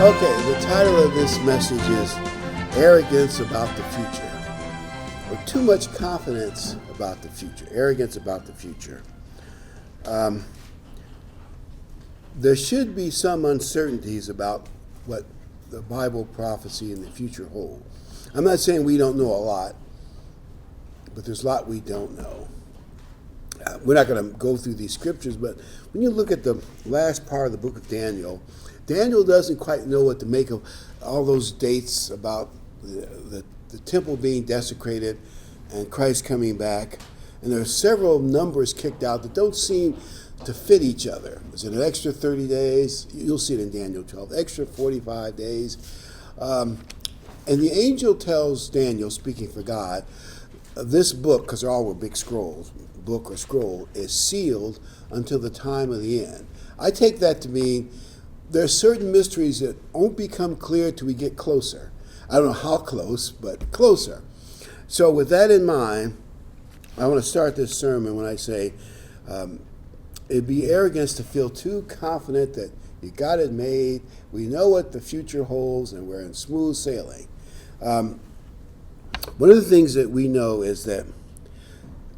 Okay, the title of this message is Arrogance About the Future, or Too Much Confidence About the Future. Arrogance about the future. There should be some uncertainties about what the Bible prophecy in the future hold. I'm not saying we don't know a lot, but there's a lot we don't know. We're not going to go through these scriptures, but when you look at the last part of the book of Daniel, Daniel doesn't quite know what to make of all those dates about the temple being desecrated and Christ coming back. And there are several numbers kicked out that don't seem to fit each other. Is it an extra 30 days? You'll see it in Daniel 12. Extra 45 days. And the angel tells Daniel, speaking for God, this book, because they're all big scrolls, book or scroll, is sealed until the time of the end. I take that to mean there are certain mysteries that won't become clear till we get closer. I don't know how close, but closer. So with that in mind, I want to start this sermon when I say it'd be arrogance to feel too confident that you got it made, we know what the future holds, and we're in smooth sailing. One of the things that we know is that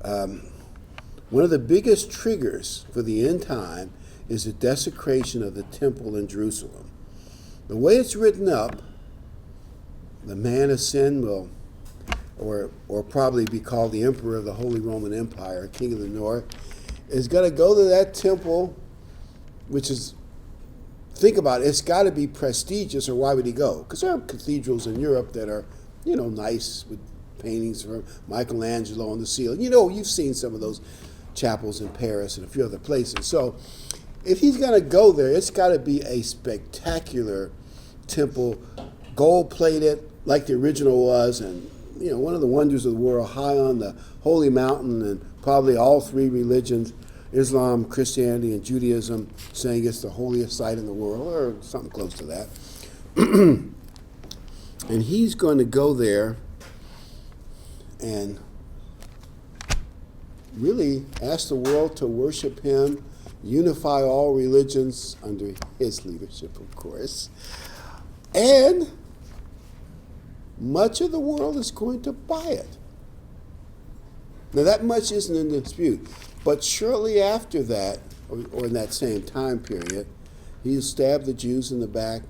one of the biggest triggers for the end time is the desecration of the temple in Jerusalem. The way it's written up, the man of sin will, or probably be called the emperor of the Holy Roman Empire, king of the north, is going to go to that temple, which is, think about it, it's got to be prestigious, or why would he go? Because there are cathedrals in Europe that are, nice with paintings from Michelangelo on the ceiling. You've seen some of those chapels in Paris and a few other places. So if he's going to go there, it's got to be a spectacular temple, gold-plated like the original was, and one of the wonders of the world, high on the holy mountain, and probably all three religions, Islam, Christianity, and Judaism, saying it's the holiest site in the world, or something close to that. And he's going to go there and really ask the world to worship him, unify all religions under his leadership, of course. And much of the world is going to buy it. Now, that much isn't in dispute. But shortly after that, or in that same time period, he'll stab the Jews in the back,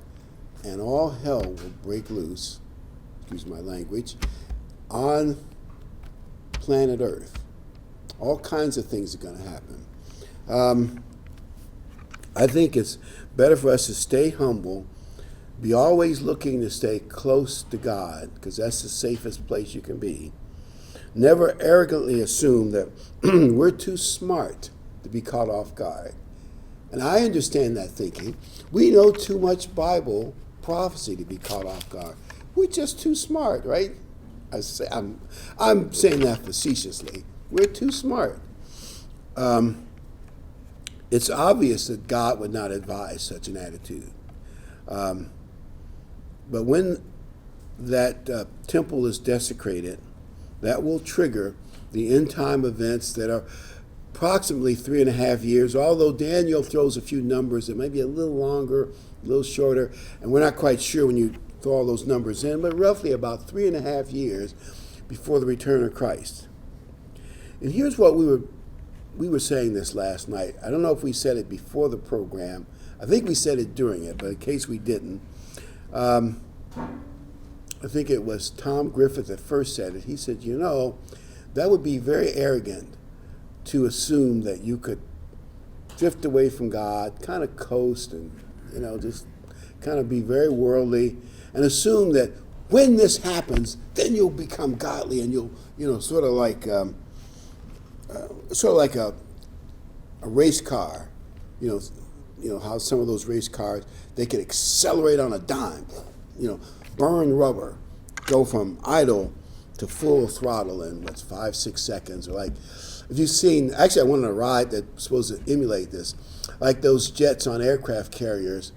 and all hell will break loose, excuse my language, on planet Earth. All kinds of things are going to happen. I think it's better for us to stay humble, be always looking to stay close to God, because that's the safest place you can be. Never arrogantly assume that we're too smart to be caught off guard. And I understand that thinking. We know too much Bible prophecy to be caught off guard. We're just too smart, right? I'm saying that facetiously. We're too smart. It's obvious that God would not advise such an attitude. But when that temple is desecrated, that will trigger the end time events that are approximately 3.5 years, although Daniel throws a few numbers that may be a little longer, a little shorter, and we're not quite sure when you throw all those numbers in, but roughly about 3.5 years before the return of Christ. And here's what we were saying this last night. I don't know if we said it before the program. I think we said it during it, but in case we didn't, I think it was Tom Griffith that first said it. He said, that would be very arrogant to assume that you could drift away from God, kind of coast and, just kind of be very worldly, and assume that when this happens, then you'll become godly, and you'll, sort of like a race car, how some of those race cars, they can accelerate on a dime, burn rubber, go from idle to full throttle in 5-6 seconds. Or like, if you've seen, actually I went on a ride that's supposed to emulate this, like those jets on aircraft carriers,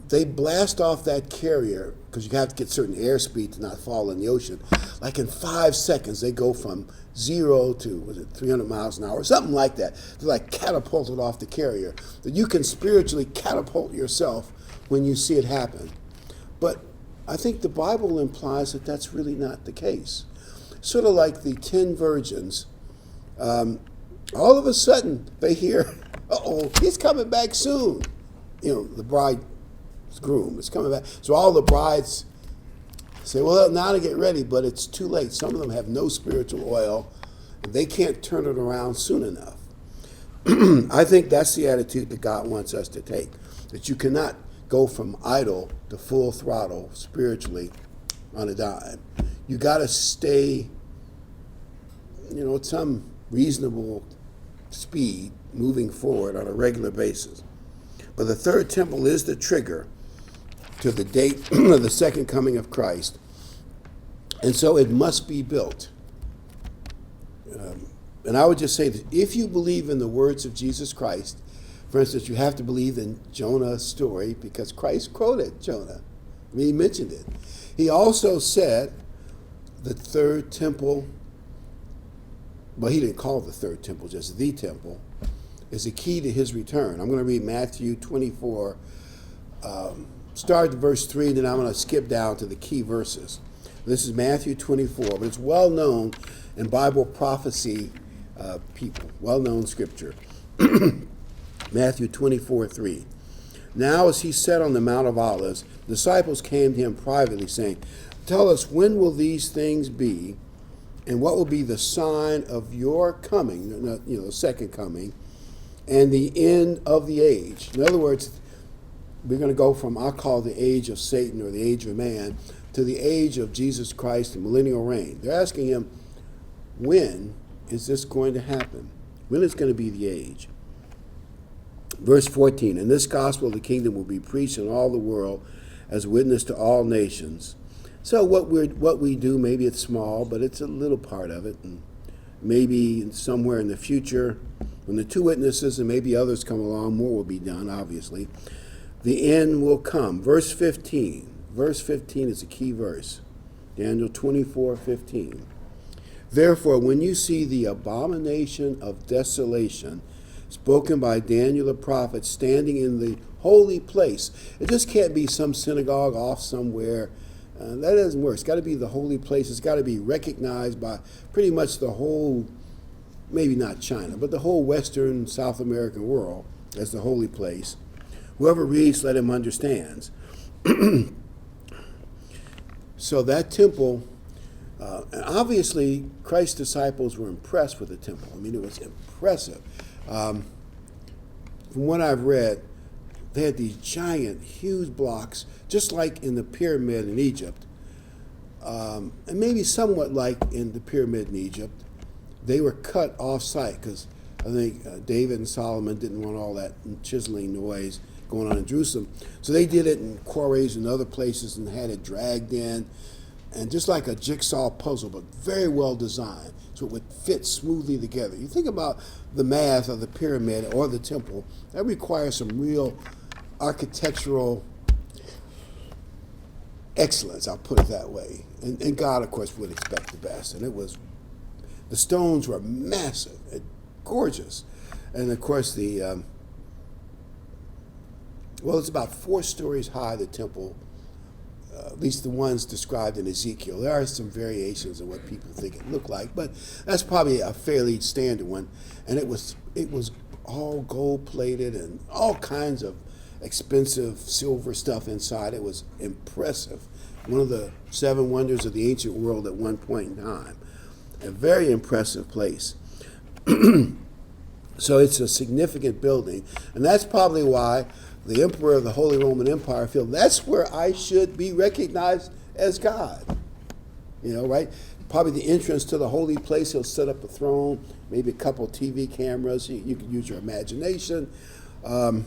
they blast off that carrier, because you have to get certain airspeed to not fall in the ocean. Like in 5 seconds, they go from 0 to, 300 miles an hour, something like that. They're like catapulted off the carrier. That you can spiritually catapult yourself when you see it happen. But I think the Bible implies that that's really not the case. Sort of like the 10 virgins. All of a sudden, they hear, uh-oh, he's coming back soon. The bridegroom is coming back. So all the brides say, well, now to get ready, but it's too late. Some of them have no spiritual oil. And they can't turn it around soon enough. I think that's the attitude that God wants us to take, that you cannot go from idle to full throttle spiritually on a dime. You got to stay, at some reasonable speed moving forward on a regular basis. But the third temple is the trigger to the date of the second coming of Christ. And so it must be built. And I would just say that if you believe in the words of Jesus Christ, for instance, you have to believe in Jonah's story because Christ quoted Jonah. He mentioned it. He also said the third temple, well, he didn't call it the third temple, just the temple, is the key to his return. I'm going to read Matthew 24, start at verse 3, and then I'm going to skip down to the key verses. This is Matthew 24, but it's well known in Bible prophecy people, well-known scripture. Matthew 24:3. Now as he sat on the Mount of Olives, disciples came to him privately, saying, tell us, when will these things be, and what will be the sign of your coming, the second coming, and the end of the age? In other words, we're going to go from, I'll call the age of Satan or the age of man, to the age of Jesus Christ, the millennial reign. They're asking him, when is this going to happen? When is going to be the age? Verse 14, and this gospel of the kingdom will be preached in all the world as a witness to all nations. So what we do, maybe it's small, but it's a little part of it. And maybe somewhere in the future, when the two witnesses and maybe others come along, more will be done, obviously. The end will come. Verse 15. Verse 15 is a key verse. Daniel 24:15. Therefore, when you see the abomination of desolation spoken by Daniel the prophet standing in the holy place, it just can't be some synagogue off somewhere. That doesn't work. It's got to be the holy place. It's got to be recognized by pretty much the whole, maybe not China, but the whole Western, South American world as the holy place. Whoever reads, let him understand. So that temple, and obviously Christ's disciples were impressed with the temple. I mean, it was impressive. From what I've read, they had these giant, huge blocks, just like in the pyramid in Egypt, and maybe somewhat like in the pyramid in Egypt. They were cut off-site because I think David and Solomon didn't want all that chiseling noise going on in Jerusalem. So they did it in quarries and other places and had it dragged in, and just like a jigsaw puzzle, but very well designed, so it would fit smoothly together. You think about the math of the pyramid or the temple, that requires some real architectural excellence, I'll put it that way. And God, of course, would expect the best. And the stones were massive and gorgeous. And of course, it's about 4 stories high, the temple, at least the ones described in Ezekiel. There are some variations of what people think it looked like, but that's probably a fairly standard one. And it was all gold-plated and all kinds of expensive silver stuff inside. It was impressive. One of the 7 wonders of the ancient world at one point in time. A very impressive place. So it's a significant building, and that's probably why the emperor of the Holy Roman Empire felt that's where I should be recognized as God. Right? Probably the entrance to the holy place, he'll set up a throne, maybe a couple TV cameras. You can use your imagination. 2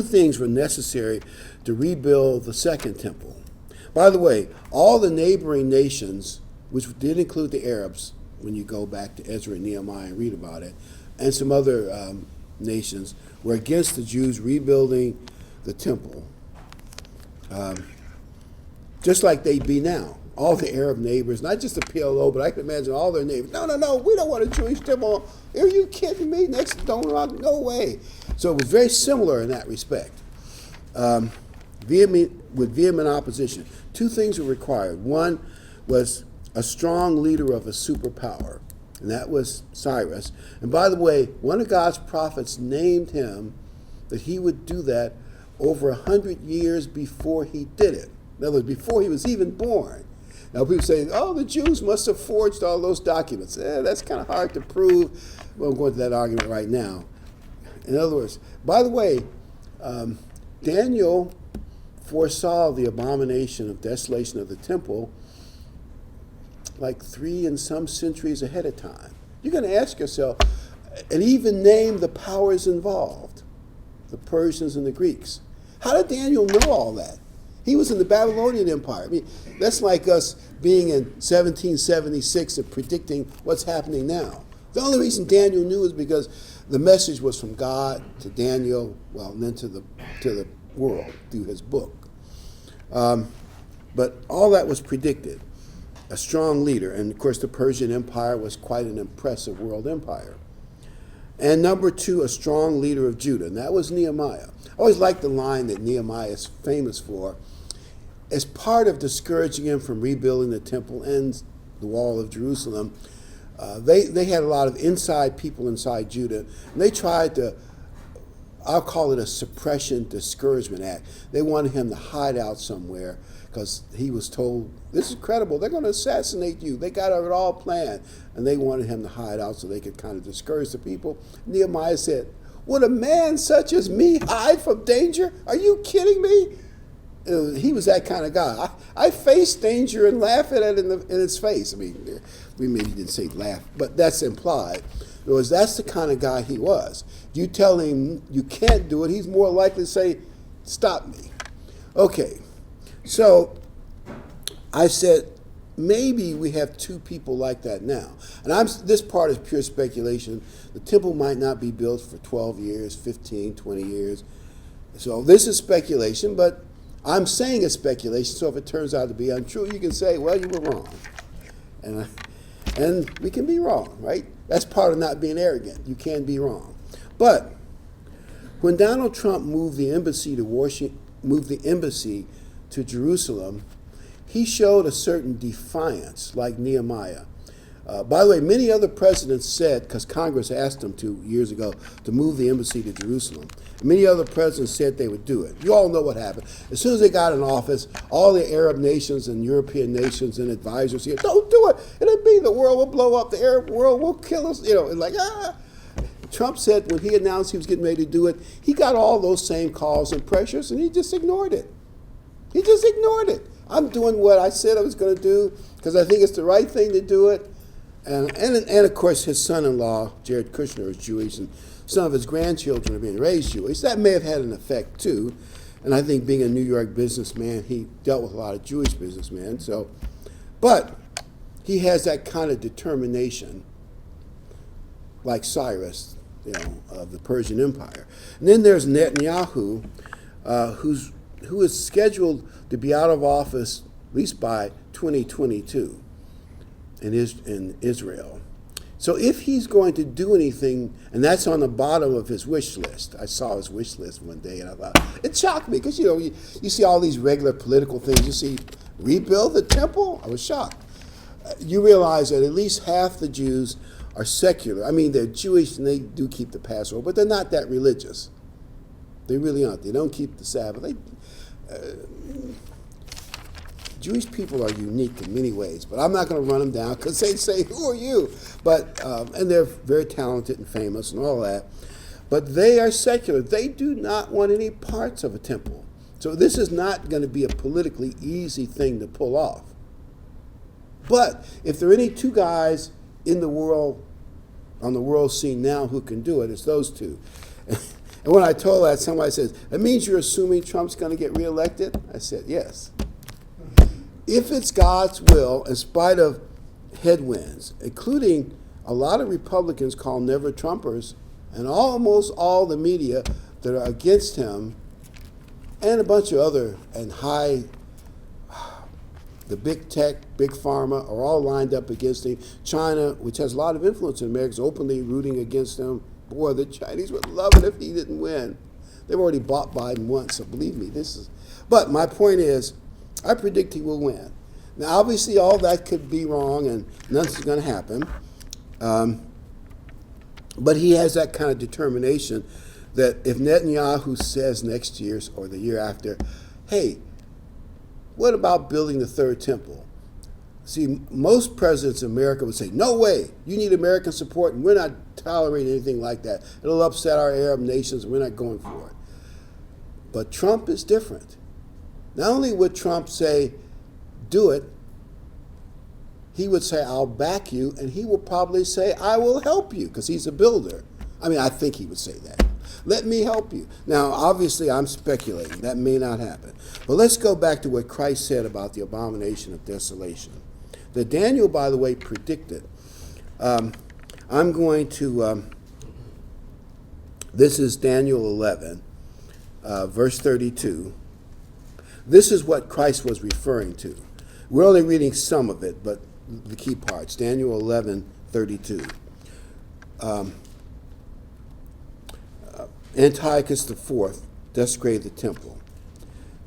things were necessary to rebuild the second temple. By the way, all the neighboring nations, which did include the Arabs, when you go back to Ezra and Nehemiah and read about it, and some other nations, were against the Jews rebuilding the temple, just like they be now. All the Arab neighbors, not just the PLO, but I can imagine all their neighbors. No, we don't want a Jewish temple. Are you kidding me? Next to Don't Rock? No way. So it was very similar in that respect. with vehement opposition. Two things were required. One was a strong leader of a superpower, and that was Cyrus. And by the way, one of God's prophets named him that he would do that over 100 years before he did it. In other words, before he was even born. Now people say, oh, the Jews must have forged all those documents. That's kind of hard to prove. We won't go into that argument right now. In other words, by the way, Daniel foresaw the abomination of desolation of the temple like 3 and some centuries ahead of time. You're going to ask yourself, and even name the powers involved, the Persians and the Greeks. How did Daniel know all that? He was in the Babylonian Empire. I mean, that's like us being in 1776 and predicting what's happening now. The only reason Daniel knew is because the message was from God to Daniel, well, and then to the world through his book. But all that was predicted. A strong leader. And of course, the Persian Empire was quite an impressive world empire. And number 2, a strong leader of Judah. And that was Nehemiah. I always liked the line that Nehemiah is famous for. As part of discouraging him from rebuilding the temple and the wall of Jerusalem, they had a lot of inside people inside Judah. And they tried to, I'll call it a suppression discouragement act. They wanted him to hide out somewhere because he was told, this is credible, they're going to assassinate you. They got it all planned. And they wanted him to hide out so they could kind of discourage the people. Nehemiah said, would a man such as me hide from danger? Are you kidding me? He was that kind of guy. I face danger and laugh at it in its face. I mean, we maybe didn't say laugh, but that's implied. In other words, that's the kind of guy he was. You tell him you can't do it, he's more likely to say, stop me. Okay, so I said, maybe we have 2 people like that now. And this part is pure speculation. The temple might not be built for 12 years, 15, 20 years. So this is speculation, but I'm saying it's speculation, so if it turns out to be untrue, you can say, well, you were wrong. And we can be wrong, right? That's part of not being arrogant. You can be wrong. But when Donald Trump moved the embassy to Jerusalem, he showed a certain defiance, like Nehemiah. By the way, many other presidents said, because Congress asked them to years ago, to move the embassy to Jerusalem. Many other presidents said they would do it. You all know what happened. As soon as they got in office, all the Arab nations and European nations and advisors here, don't do it. It'll be the world will blow up. The Arab world will kill us. And like, Trump said when he announced he was getting ready to do it, he got all those same calls and pressures, and he just ignored it. He just ignored it. I'm doing what I said I was going to do because I think it's the right thing to do it. And of course, his son-in-law, Jared Kushner, is Jewish, and some of his grandchildren are being raised Jewish. That may have had an effect, too. And I think being a New York businessman, he dealt with a lot of Jewish businessmen. But he has that kind of determination, like Cyrus, of the Persian Empire. And then there's Netanyahu, who is scheduled to be out of office at least by 2022 in Israel. So if he's going to do anything, and that's on the bottom of his wish list. I saw his wish list one day, and I thought, it shocked me, because you see all these regular political things. You see, rebuild the temple? I was shocked. You realize that at least half the Jews are secular. I mean, they're Jewish, and they do keep the Passover, but they're not that religious. They really aren't. They don't keep the Sabbath. Jewish people are unique in many ways, but I'm not going to run them down because they say, who are you? But and they're very talented and famous and all that. But they are secular. They do not want any parts of a temple. So this is not going to be a politically easy thing to pull off. But if there are any 2 guys in the world, on the world scene now who can do it, it's those 2. And when I told that, somebody says, that means you're assuming Trump's going to get reelected? I said, yes. If it's God's will, in spite of headwinds, including a lot of Republicans called never Trumpers, and almost all the media that are against him, and a bunch of other, and the big tech, big pharma are all lined up against him. China, which has a lot of influence in America, is openly rooting against him. Boy, the Chinese would love it if he didn't win. They've already bought Biden once, so believe me, But my point is, I predict he will win. Now, obviously, all that could be wrong, and nothing's going to happen. But he has that kind of determination that if Netanyahu says next year or the year after, hey, what about building the third temple? See, most presidents in America would say, no way, you need American support, and we're not tolerating anything like that. It'll upset our Arab nations, and we're not going for it. But Trump is different. Not only would Trump say, do it, he would say, I'll back you, and he will probably say, I will help you, because he's a builder. I mean, I think he would say that. Let me help you. Now, obviously, I'm speculating. That may not happen. But let's go back to what Christ said about the abomination of desolation. That Daniel, by the way, predicted. I'm going to, this is Daniel 11, verse 32. This is what Christ was referring to. We're only reading some of it, but the key parts. Daniel 11:32. Antiochus IV desecrated the temple.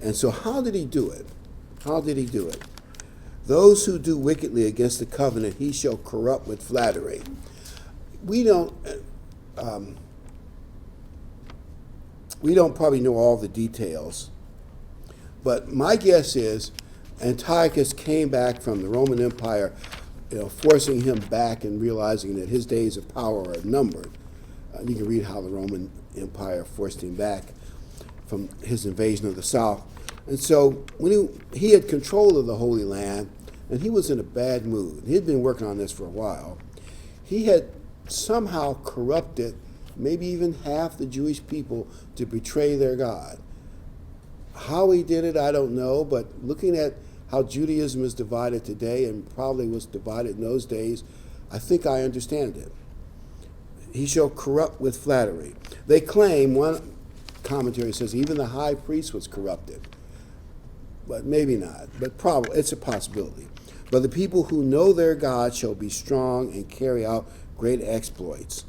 And so how did he do it? How did he do it? Those who do wickedly against the covenant, he shall corrupt with flattery. We don't probably know all the details, but my guess is Antiochus came back from the Roman Empire, forcing him back and realizing that his days of power are numbered. You can read how the Roman Empire forced him back from his invasion of the South. And so when he had control of the Holy Land, and he was in a bad mood. He had been working on this for a while. He had somehow corrupted maybe even half the Jewish people to betray their God. How he did it, I don't know, but looking at how Judaism is divided today and probably was divided in those days, I think I understand it. He shall corrupt with flattery. They claim, one commentary says, even the high priest was corrupted. But maybe not, but probably it's a possibility. But the people who know their God shall be strong and carry out great exploits.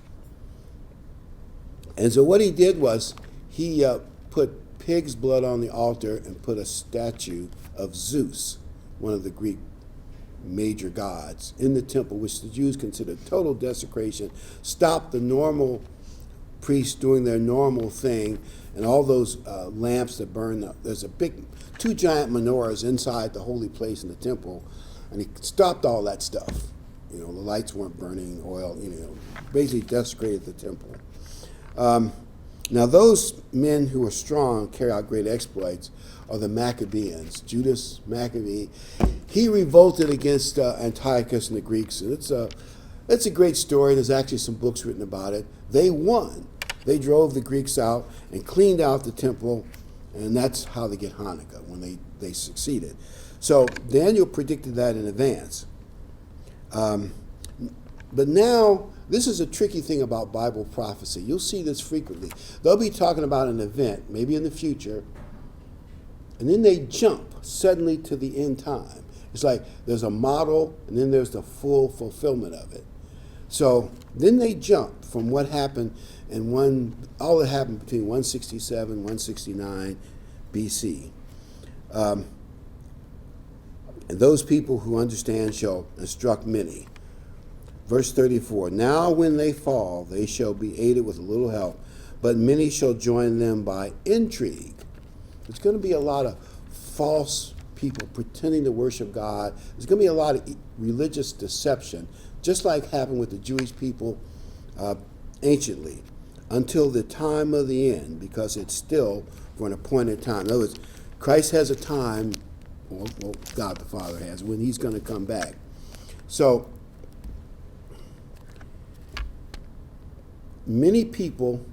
And so what he did was he put pig's blood on the altar and put a statue of Zeus, one of the Greek major gods, in the temple, which the Jews considered total desecration, stopped the normal priests doing their normal thing, and all those lamps that burn. There's two giant menorahs inside the holy place in the temple, and he stopped all that stuff. The lights weren't burning, oil, basically desecrated the temple. Now those men who are strong, carry out great exploits, are the Maccabeans. Judas Maccabee, he revolted against Antiochus and the Greeks. And it's a great story. There's actually some books written about it. They won. They drove the Greeks out and cleaned out the temple, and that's how they get Hanukkah, when they succeeded. So Daniel predicted that in advance. But now, this is a tricky thing about Bible prophecy. You'll see this frequently. They'll be talking about an event, maybe in the future, and then they jump suddenly to the end time. It's like there's a model, and then there's the full fulfillment of it. So then they jump from what happened all that happened between 167 and 169 BC. And those people who understand shall instruct many. Verse 34, now when they fall, they shall be aided with a little help, but many shall join them by intrigue. There's going to be a lot of false people pretending to worship God. There's going to be a lot of religious deception, just like happened with the Jewish people anciently, until the time of the end, because it's still for an appointed time. In other words, Christ has a time, well, God the Father has, when he's going to come back. So many people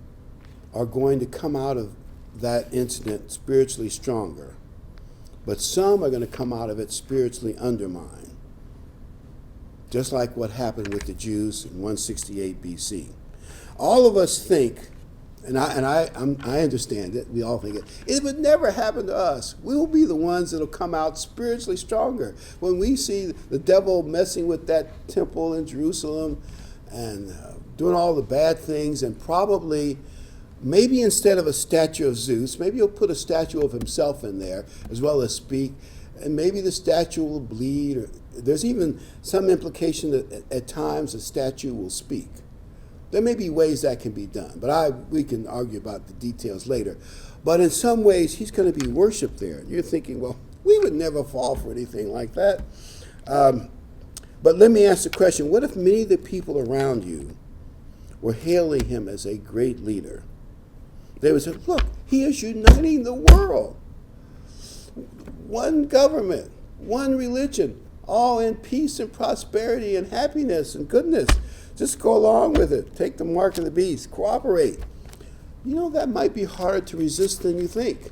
are going to come out of that incident spiritually stronger, but some are going to come out of it spiritually undermined, just like what happened with the Jews in 168 BC. All of us think, and I understand it, we all think it, it would never happen to us. We will be the ones that will come out spiritually stronger. When we see the devil messing with that temple in Jerusalem and doing all the bad things, and probably Maybe instead of a statue of Zeus, maybe he'll put a statue of himself in there as well as speak. And maybe the statue will bleed. Or there's even some implication that at times a statue will speak. There may be ways that can be done, but we can argue about the details later. But in some ways, he's going to be worshipped there. You're thinking, well, we would never fall for anything like that. But let me ask the question, what if many of the people around you were hailing him as a great leader? They would say, look, he is uniting the world. One government, one religion, all in peace and prosperity and happiness and goodness. Just go along with it. Take the mark of the beast. Cooperate. You know, that might be harder to resist than you think.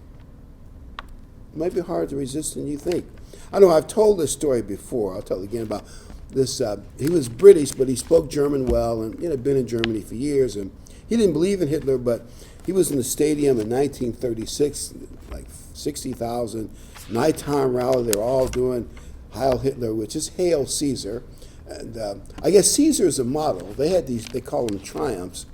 It might be harder to resist than you think. I know I've told this story before. I'll tell it again about this. He was British, but he spoke German well and been in Germany for years. And he didn't believe in Hitler, but he was in the stadium in 1936, like 60,000, nighttime rally. They were all doing Heil Hitler, which is Hail Caesar. And I guess Caesar is a model. They had these, they call them triumphs.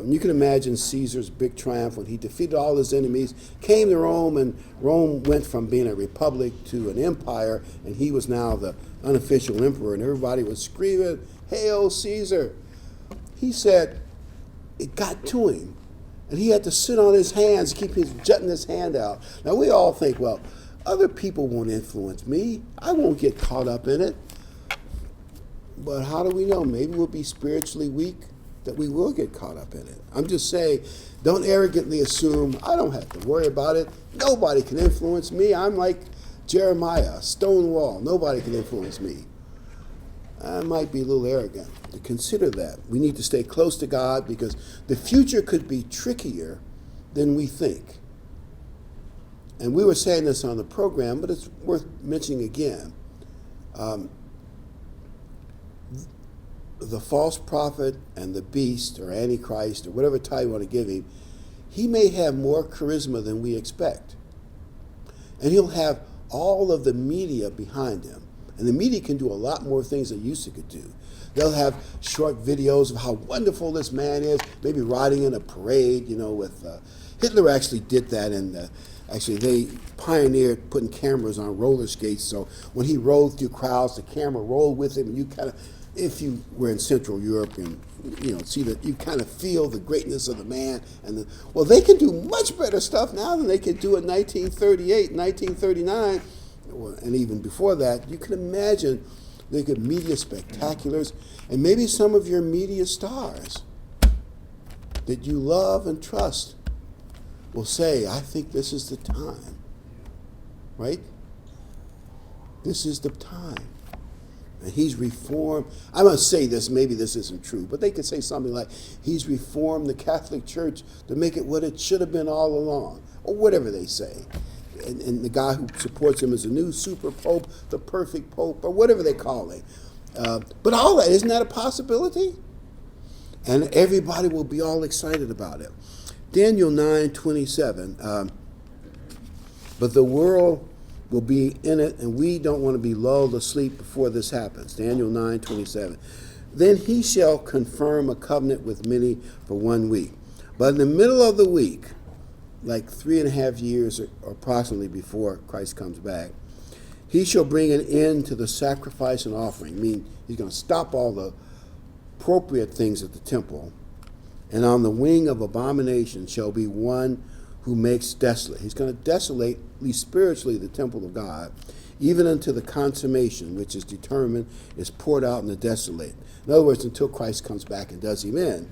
You can imagine Caesar's big triumph when he defeated all his enemies, came to Rome, and Rome went from being a republic to an empire, and he was now the unofficial emperor, and everybody was screaming, Hail Caesar. He said it got to him, and he had to sit on his hands, keep jutting his hand out. Now we all think, well, other people won't influence me. I won't get caught up in it. But how do we know? Maybe we'll be spiritually weak that we will get caught up in it. I'm just saying, don't arrogantly assume I don't have to worry about it. Nobody can influence me. I'm like Jeremiah, stone wall. Nobody can influence me. I might be a little arrogant to consider that. We need to stay close to God because the future could be trickier than we think. And we were saying this on the program, but it's worth mentioning again. The false prophet and the beast or Antichrist or whatever title you want to give him, he may have more charisma than we expect. And he'll have all of the media behind him. And the media can do a lot more things than used to could do. They'll have short videos of how wonderful this man is, maybe riding in a parade, with Hitler actually did that, and actually they pioneered putting cameras on roller skates, so when he rode through crowds, the camera rolled with him, and you kind of, if you were in Central Europe and see that, you kind of feel the greatness of the man. And well, they can do much better stuff now than they could do in 1938, 1939, and even before that. You can imagine they could media spectaculars, and maybe some of your media stars that you love and trust will say, I think this is the time, right? This is the time. And he's reformed. I'm going to say this, maybe this isn't true, but they could say something like, he's reformed the Catholic Church to make it what it should have been all along, or whatever they say. And the guy who supports him is a new super pope, the perfect pope, or whatever they call it. But all that, isn't that a possibility? And everybody will be all excited about it. Daniel 9:27, but the world will be in it, and we don't want to be lulled asleep before this happens. Daniel 9:27. Then he shall confirm a covenant with many for 1 week. But in the middle of the week, like 3.5 years or approximately before Christ comes back, he shall bring an end to the sacrifice and offering. I mean, he's going to stop all the appropriate things at the temple. And on the wing of abomination shall be one who makes desolate. He's going to desolate, at least spiritually, the temple of God, even unto the consummation, which is determined, is poured out in the desolate. In other words, until Christ comes back and does him in.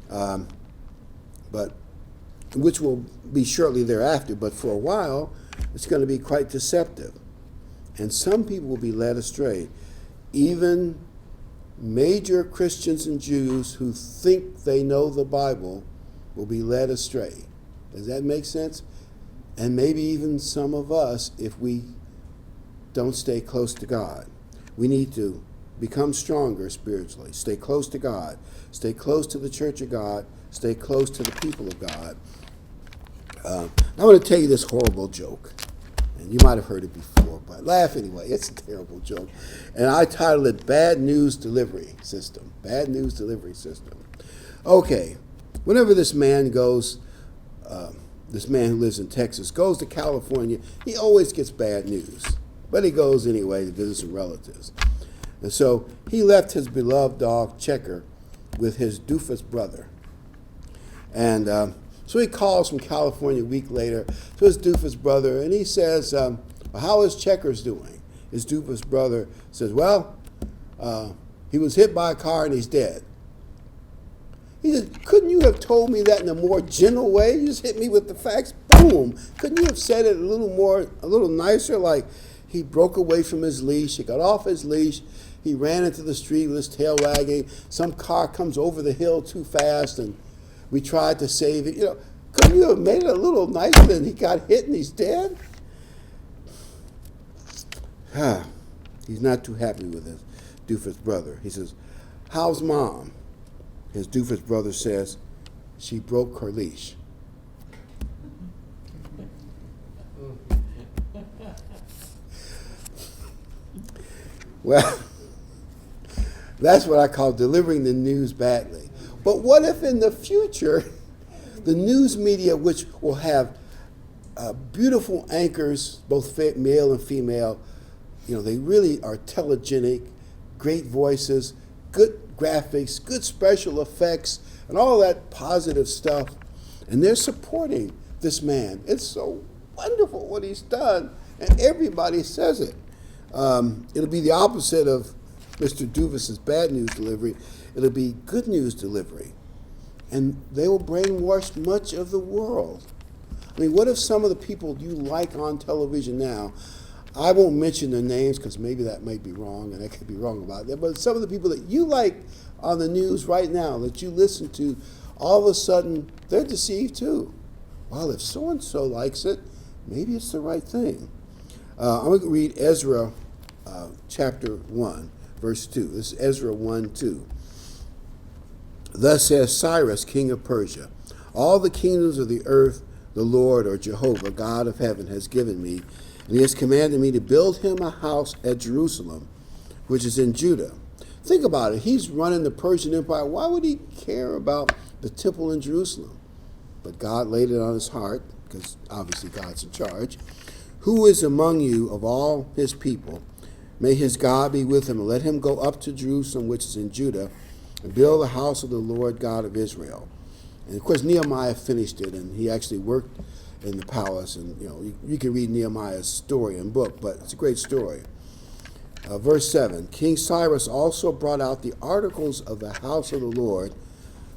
But which will be shortly thereafter. But for a while, it's going to be quite deceptive. And some people will be led astray. Even major Christians and Jews who think they know the Bible will be led astray. Does that make sense? And maybe even some of us, if we don't stay close to God. We need to become stronger spiritually. Stay close to God. Stay close to the church of God. Stay close to the people of God. I want to tell you this horrible joke. And you might have heard it before, but laugh anyway. It's a terrible joke. And I titled it Bad News Delivery System. Bad News Delivery System. Okay. Whenever this man goes, this man who lives in Texas goes to California, he always gets bad news. But he goes anyway to visit some relatives. And so he left his beloved dog, Checker, with his doofus brother. And so he calls from California a week later to his doofus brother, and he says, how is Checkers doing? His doofus brother says, well, he was hit by a car and he's dead. He said, couldn't you have told me that in a more gentle way? You just hit me with the facts, boom. Couldn't you have said it a little nicer, like he broke away from his leash, he got off his leash, he ran into the street with his tail wagging, some car comes over the hill too fast and we tried to save it. Couldn't you have made it a little nicer than he got hit and he's dead? He's not too happy with his doofus brother. He says, how's mom? His doofus brother says, she broke her leash. Well, that's what I call delivering the news badly. But what if in the future, the news media, which will have beautiful anchors, both male and female, they really are telegenic, great voices, good graphics, good special effects, and all that positive stuff. And they're supporting this man. It's so wonderful what he's done, and everybody says it. It'll be the opposite of Mr. Doofus's bad news delivery. It'll be good news delivery. And they will brainwash much of the world. I mean, what if some of the people you like on television now, I won't mention their names because maybe that might be wrong and I could be wrong about that, but some of the people that you like on the news right now that you listen to, all of a sudden they're deceived too. Well, if so-and-so likes it, maybe it's the right thing. I'm going to read Ezra chapter 1, verse 2. This is Ezra 1, 2. Thus says Cyrus, king of Persia, all the kingdoms of the earth the Lord, or Jehovah, God of heaven, has given me, and he has commanded me to build him a house at Jerusalem, which is in Judah. Think about it. He's running the Persian Empire. Why would he care about the temple in Jerusalem? But God laid it on his heart, because obviously God's in charge. Who is among you of all his people? May his God be with him, and let him go up to Jerusalem, which is in Judah, and build the house of the Lord God of Israel. And of course, Nehemiah finished it, and he actually worked in the palace. And you can read Nehemiah's story and book, but it's a great story. Verse 7, King Cyrus also brought out the articles of the house of the Lord,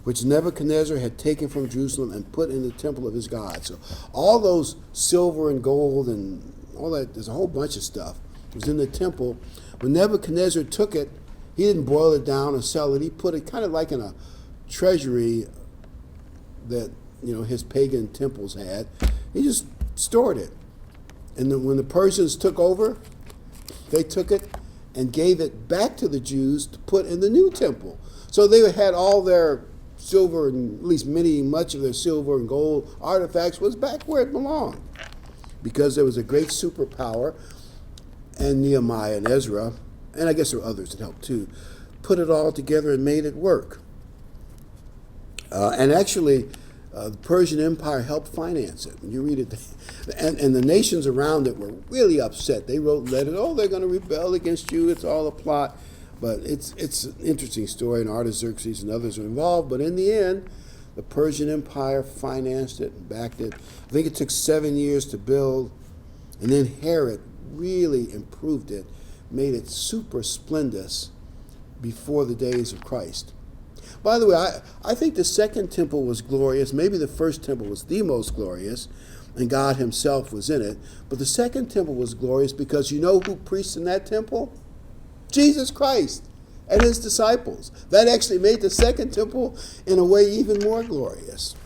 which Nebuchadnezzar had taken from Jerusalem and put in the temple of his God. So all those silver and gold and all that, there's a whole bunch of stuff, was in the temple. When Nebuchadnezzar took it, he didn't boil it down or sell it. He put it kind of like in a treasury that his pagan temples had. He just stored it. And then when the Persians took over, they took it and gave it back to the Jews to put in the new temple. So they had all their silver, and at least much of their silver and gold artifacts was back where it belonged. Because there was a great superpower, and Nehemiah and Ezra, and I guess there were others that helped too, put it all together and made it work. And actually, the Persian Empire helped finance it. When you read it, and the nations around it were really upset. They wrote letters, they're going to rebel against you. It's all a plot. But it's an interesting story, and Artaxerxes and others are involved. But in the end, the Persian Empire financed it and backed it. I think it took 7 years to build, and then Herod really improved it, made it super splendid before the days of Christ. By the way, I think the second temple was glorious. Maybe the first temple was the most glorious, and God himself was in it. But the second temple was glorious because you know who preached in that temple? Jesus Christ and his disciples. That actually made the second temple, in a way, even more glorious.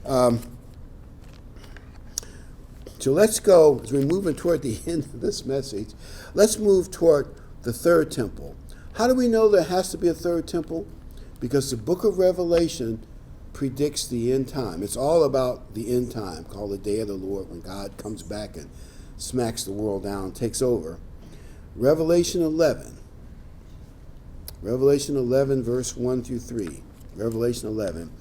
So let's go, as we're moving toward the end of this message, let's move toward the third temple. How do we know there has to be a third temple? Because the book of Revelation predicts the end time. It's all about the end time, called the day of the Lord, when God comes back and smacks the world down, takes over. Revelation 11, verse 1 through 3. Revelation 11.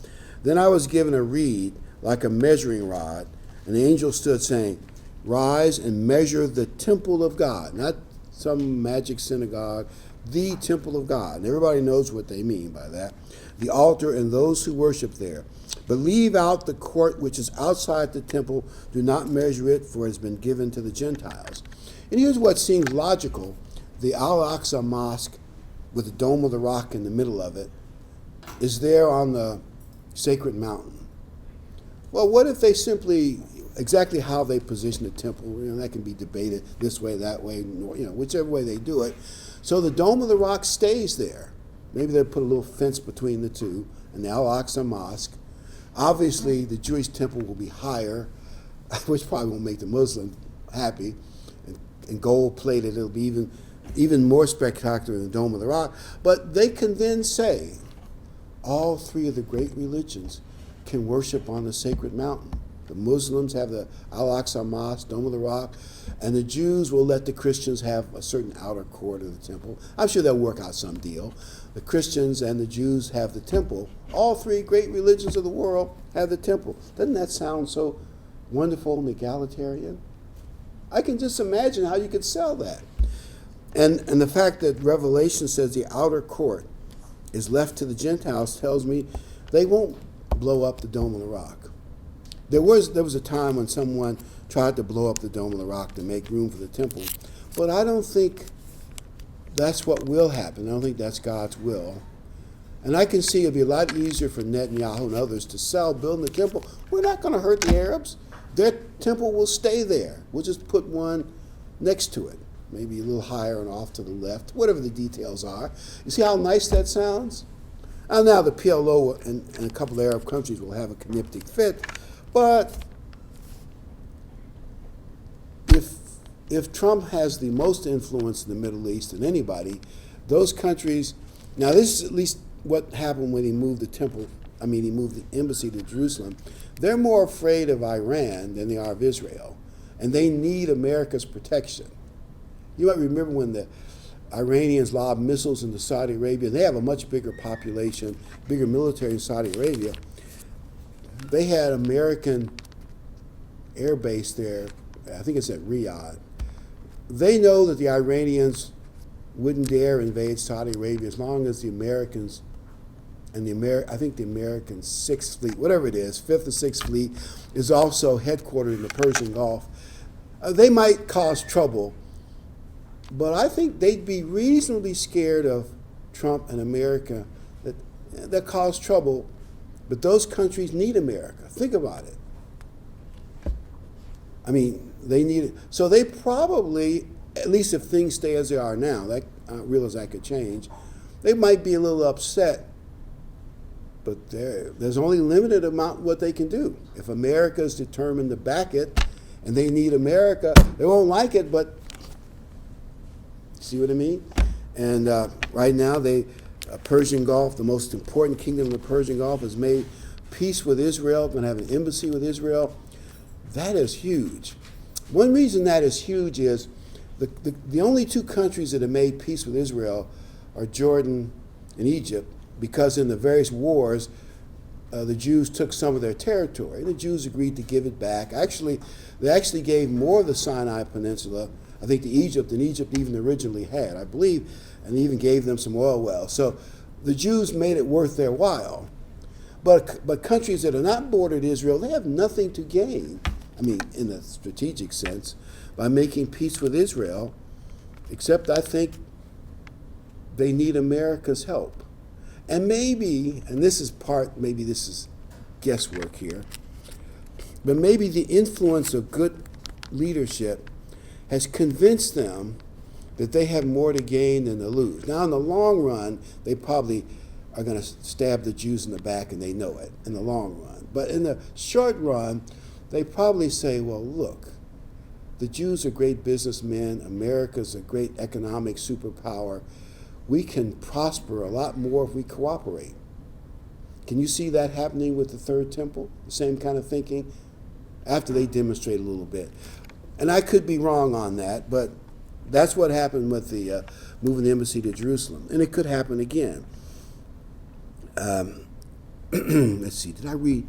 Then I was given a reed like a measuring rod, and the angel stood saying, "Rise and measure the temple of God," not some magic synagogue, the temple of God. And everybody knows what they mean by that. "The altar and those who worship there. But leave out the court which is outside the temple. Do not measure it, for it has been given to the Gentiles." And here's what seems logical. The Al-Aqsa Mosque, with the Dome of the Rock in the middle of it, is there on the sacred mountain. Well, what if they simply, exactly how they position the temple, that can be debated this way, that way, whichever way they do it. So the Dome of the Rock stays there. Maybe they'll put a little fence between the two, and the Al-Aqsa Mosque. Obviously, the Jewish temple will be higher, which probably won't make the Muslim happy, and gold-plated. It'll be even more spectacular than the Dome of the Rock. But they can then say, all three of the great religions can worship on the sacred mountain. The Muslims have the Al-Aqsa Mosque, Dome of the Rock, and the Jews will let the Christians have a certain outer court of the temple. I'm sure they'll work out some deal. The Christians and the Jews have the temple. All three great religions of the world have the temple. Doesn't that sound so wonderful and egalitarian? I can just imagine how you could sell that. And the fact that Revelation says the outer court is left to the Gentiles tells me they won't blow up the Dome of the Rock. There was a time when someone tried to blow up the Dome of the Rock to make room for the temple, but I don't think that's what will happen. I don't think that's God's will. And I can see it'd be a lot easier for Netanyahu and others to sell building the temple. We're not going to hurt the Arabs. Their temple will stay there. We'll just put one next to it, maybe a little higher and off to the left, whatever the details are. You see how nice that sounds? And now the PLO and a couple of Arab countries will have a conniptic fit, but if Trump has the most influence in the Middle East than anybody, those countries, now this is at least what happened when he moved he moved the embassy to Jerusalem. They're more afraid of Iran than they are of Israel, and they need America's protection. You might remember when the Iranians lobbed missiles into Saudi Arabia. They have a much bigger population, bigger military in Saudi Arabia. They had American air base there, I think it's at Riyadh. They know that the Iranians wouldn't dare invade Saudi Arabia as long as the Americans and I think the American 6th Fleet, whatever it is, 5th or 6th Fleet, is also headquartered in the Persian Gulf. They might cause trouble, but I think they'd be reasonably scared of Trump and America that cause trouble, but those countries need America. Think about it. I mean, they need it. So they probably, at least if things stay as they are now, I realize that could change, they might be a little upset, but there's only limited amount what they can do. If America is determined to back it and they need America, they won't like it, but see what I mean? And right now, Persian Gulf, the most important kingdom in the Persian Gulf, has made peace with Israel, going to have an embassy with Israel. That is huge. One reason that is huge is the only two countries that have made peace with Israel are Jordan and Egypt, because in the various wars, the Jews took some of their territory, and the Jews agreed to give it back. Actually, they actually gave more of the Sinai Peninsula, I think, to Egypt than Egypt even originally had, I believe, and even gave them some oil wells. So the Jews made it worth their while. But countries that are not bordered Israel, they have nothing to gain, in the strategic sense, by making peace with Israel, except I think they need America's help. And maybe this is guesswork here, but maybe the influence of good leadership has convinced them that they have more to gain than to lose. Now, in the long run, they probably are going to stab the Jews in the back, and they know it in the long run. But in the short run, they probably say, well, look, the Jews are great businessmen. America's a great economic superpower. We can prosper a lot more if we cooperate. Can you see that happening with the Third Temple? The same kind of thinking? After they demonstrate a little bit. And I could be wrong on that, but that's what happened with the moving the embassy to Jerusalem. And it could happen again. let's see, did I read?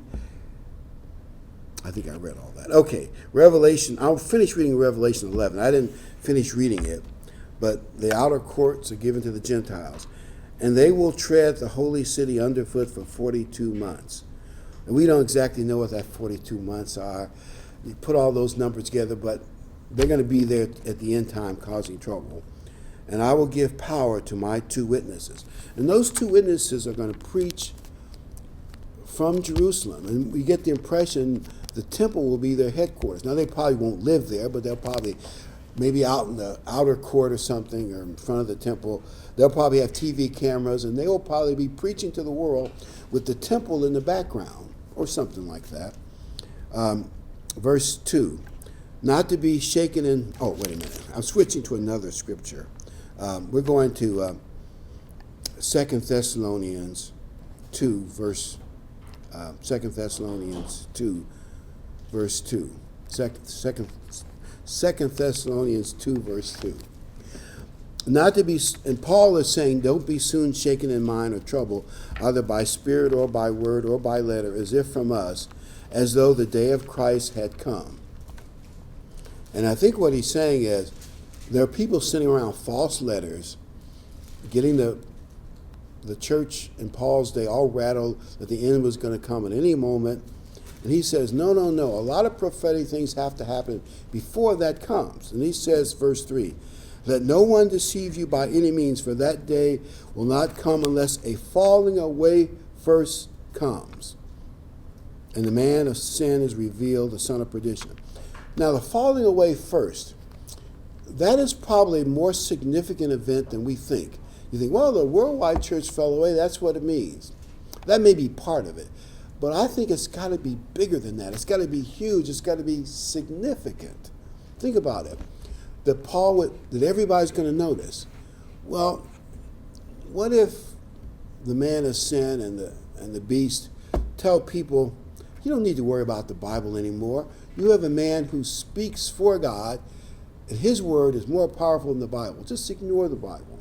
I think I read all that. Okay, Revelation, I'll finish reading Revelation 11. I didn't finish reading it, but the outer courts are given to the Gentiles, and they will tread the holy city underfoot for 42 months. And we don't exactly know what that 42 months are. You put all those numbers together, but they're going to be there at the end time causing trouble. And I will give power to my 2 witnesses. And those 2 witnesses are going to preach from Jerusalem. And we get the impression the temple will be their headquarters. Now, they probably won't live there, but they'll probably, maybe out in the outer court or something, or in front of the temple, they'll probably have TV cameras, and they will probably be preaching to the world with the temple in the background, or something like that. Verse 2, not to be shaken in, oh, wait a minute. I'm switching to another scripture. We're going to 2 Thessalonians 2, verse 2 Thessalonians 2, verse 2. 2 Thessalonians 2, verse 2. Not to be, and Paul is saying, don't be soon shaken in mind or troubled, either by spirit or by word or by letter, as if from us, as though the day of Christ had come. And I think what he's saying is, there are people sending around false letters, getting the church in Paul's day all rattled that the end was going to come at any moment. And he says, no. A lot of prophetic things have to happen before that comes. And he says, verse 3, let no one deceive you by any means, for that day will not come unless a falling away first comes, and the man of sin is revealed, the son of perdition. Now, the falling away first, that is probably a more significant event than we think. You think, well, the worldwide church fell away, that's what it means. That may be part of it. But I think it's got to be bigger than that. It's got to be huge. It's got to be significant. Think about it. That everybody's going to notice. Well, what if the man of sin and the beast tell people, you don't need to worry about the Bible anymore. You have a man who speaks for God, and his word is more powerful than the Bible. Just ignore the Bible.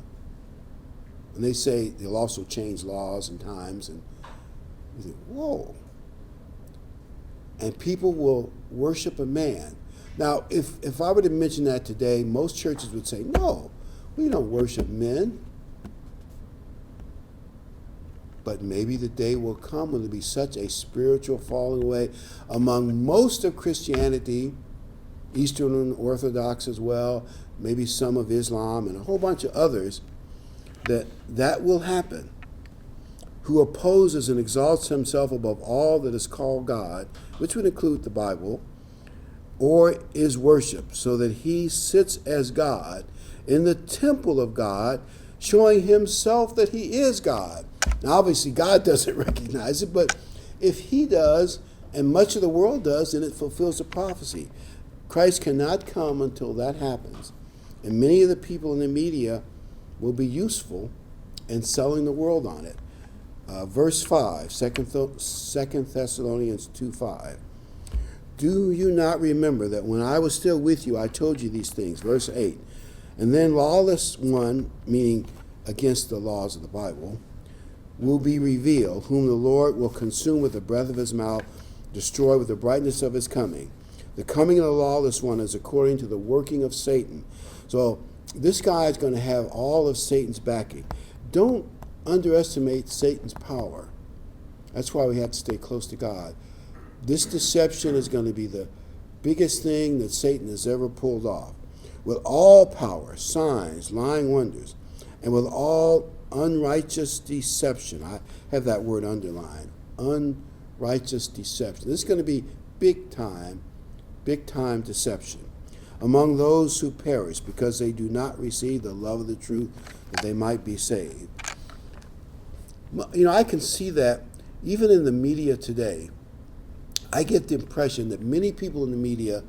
And they say they'll also change laws and times, and you think, whoa. And people will worship a man. Now, if I were to mention that today, most churches would say, no, we don't worship men. But maybe the day will come when there will be such a spiritual falling away among most of Christianity, Eastern Orthodox as well, maybe some of Islam and a whole bunch of others, that will happen. Who opposes and exalts himself above all that is called God, which would include the Bible, or is worshipped, so that he sits as God in the temple of God, showing himself that he is God. Now, obviously, God doesn't recognize it, but if he does, and much of the world does, then it fulfills the prophecy. Christ cannot come until that happens. And many of the people in the media will be useful in selling the world on it. Verse 5, 2 Thessalonians 2:5. Do you not remember that when I was still with you, I told you these things? Verse 8. And then lawless one, meaning against the laws of the Bible, will be revealed, whom the Lord will consume with the breath of his mouth, destroy with the brightness of his coming. The coming of the lawless one is according to the working of Satan. So this guy is going to have all of Satan's backing. Don't underestimate Satan's power. That's why we have to stay close to God. This deception is going to be the biggest thing that Satan has ever pulled off. With all power, signs, lying wonders, and with all unrighteous deception. I have that word underlined. Unrighteous deception. This is going to be big time deception among those who perish because they do not receive the love of the truth that they might be saved. You know, I can see that even in the media today. I get the impression that many people in the media,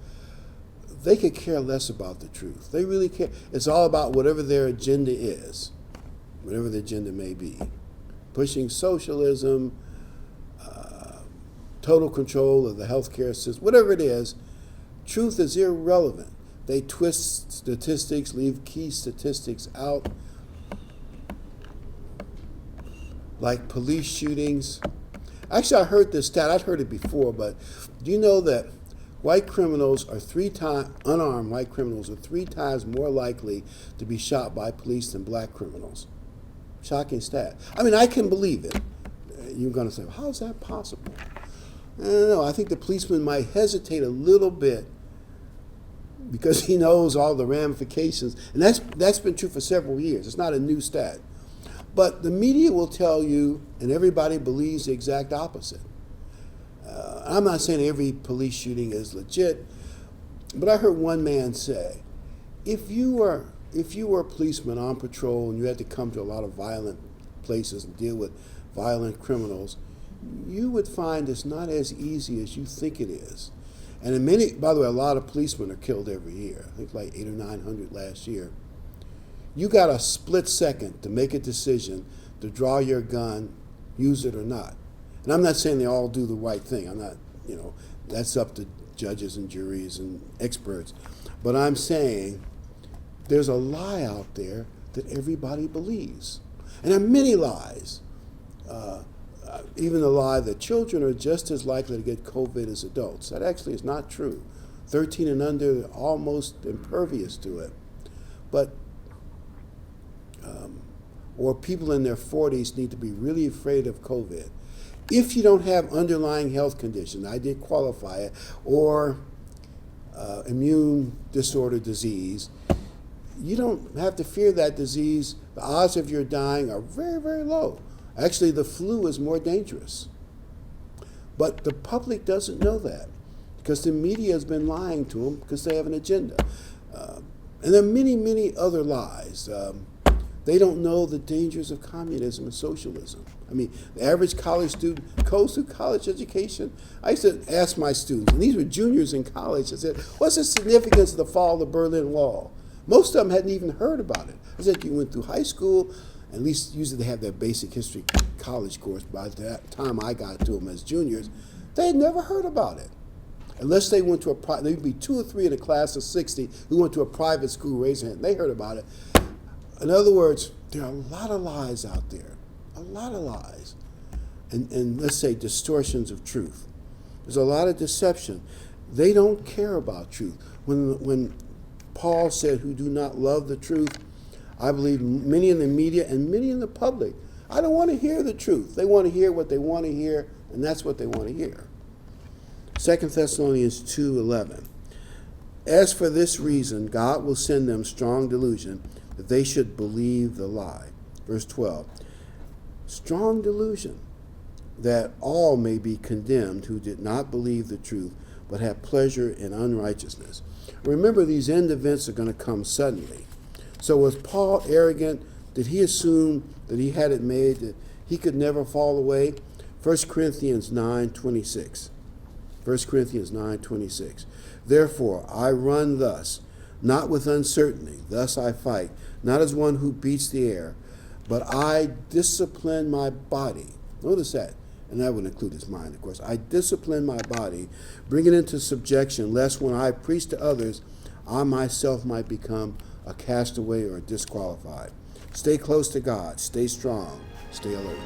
they could care less about the truth. They really care. It's all about whatever their agenda is, whatever the agenda may be. Pushing socialism, total control of the healthcare system, whatever it is, truth is irrelevant. They twist statistics, leave key statistics out, like police shootings. Actually, I heard this stat. I'd heard it before, but do you know that white criminals are unarmed white criminals are 3 times more likely to be shot by police than black criminals? Shocking stat. I mean, I can believe it. You're going to say, how is that possible? I don't know. I think the policeman might hesitate a little bit because he knows all the ramifications. And that's been true for several years. It's not a new stat. But the media will tell you, and everybody believes the exact opposite. I'm not saying every police shooting is legit, but I heard one man say, if you were a policeman on patrol and you had to come to a lot of violent places and deal with violent criminals, you would find it's not as easy as you think it is. And by the way, a lot of policemen are killed every year. I think like 800 or 900 last year. You got a split second to make a decision to draw your gun, use it or not. And I'm not saying they all do the right thing. I'm not, that's up to judges and juries and experts. But I'm saying there's a lie out there that everybody believes. And there are many lies. Even the lie that children are just as likely to get COVID as adults. That actually is not true. 13 and under are almost impervious to it. But or people in their 40s need to be really afraid of COVID. If you don't have underlying health condition, I did qualify it, or immune disorder disease, you don't have to fear that disease. The odds of your dying are very, very low. Actually, the flu is more dangerous. But the public doesn't know that because the media has been lying to them because they have an agenda. And there are many, many other lies. They don't know the dangers of communism and socialism. I mean, the average college student goes through college education. I used to ask my students, and these were juniors in college, I said, what's the significance of the fall of the Berlin Wall? Most of them hadn't even heard about it. I said, you went through high school, at least usually they have their basic history college course. By the time I got to them as juniors, they had never heard about it. Unless they went to there'd be 2 or 3 in a class of 60 who went to a private school, raise their hand. They heard about it. In other words, there are a lot of lies out there, a lot of lies, and let's say distortions of truth. There's a lot of deception. They don't care about truth. When Paul said, who do not love the truth, I believe many in the media and many in the public, I don't want to hear the truth. They want to hear what they want to hear, and that's what they want to hear. 2 Thessalonians 2:11. As for this reason, God will send them strong delusion, that they should believe the lie. Verse 12. Strong delusion, that all may be condemned who did not believe the truth, but have pleasure in unrighteousness. Remember, these end events are going to come suddenly. So was Paul arrogant? Did he assume that he had it made, that he could never fall away? 1 Corinthians 9:26. 1 Corinthians 9:26. Therefore, I run thus, not with uncertainty. Thus I fight, not as one who beats the air, but I discipline my body. Notice that. And that would include his mind, of course. I discipline my body, bring it into subjection, lest when I preach to others, I myself might become a castaway or disqualified. Stay close to God. Stay strong. Stay alert.